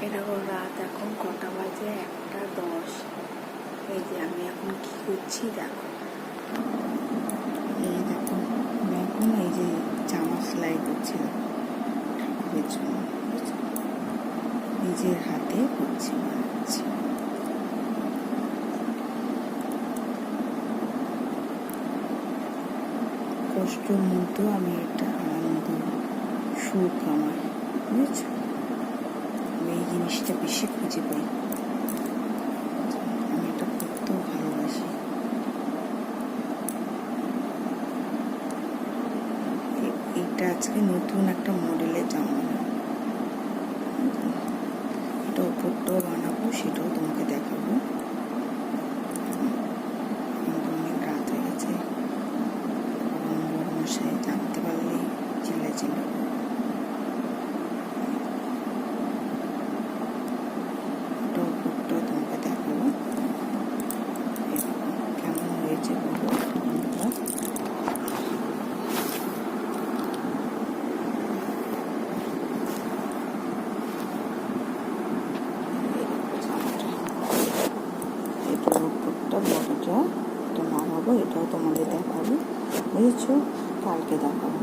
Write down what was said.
এরকম রাত এখন কটা বাজে, 1:10। এই যে আমি এখন কি করছি দেখো, এই দেখো আমি এখন এই যে জামা সেলাই করছিলাম ঠাকুরের জন্য, নিজের হাতে করছি, বানাচ্ছি। কষ্টর মধ্যেও আমি একটা আনন্দ, সুখ আমার, বুঝেছো? আমি এই জিনিসটা বেশি খুঁজে পাই, আমি এটা করতেও ভালোবাসি। এটা আজকে নতুন একটা মডেলের জামা বানাবো, এটা ওপরটাও বানাবো, সেটাও তোমাকে দেখাবো। অনেক রাত হয়ে গেছে, মশাই জানতে পারলেই চিল্লাচিল্লি। এটা ওপরটাও তোমাকে দেখাবো, কেমন হয়েছে বলো বন্ধুরা। এটার উপরটা বড়টা এটা নামাবো, এটাও তোমাদের দেখাবো, বুঝেছো? কালকে দেখাবো।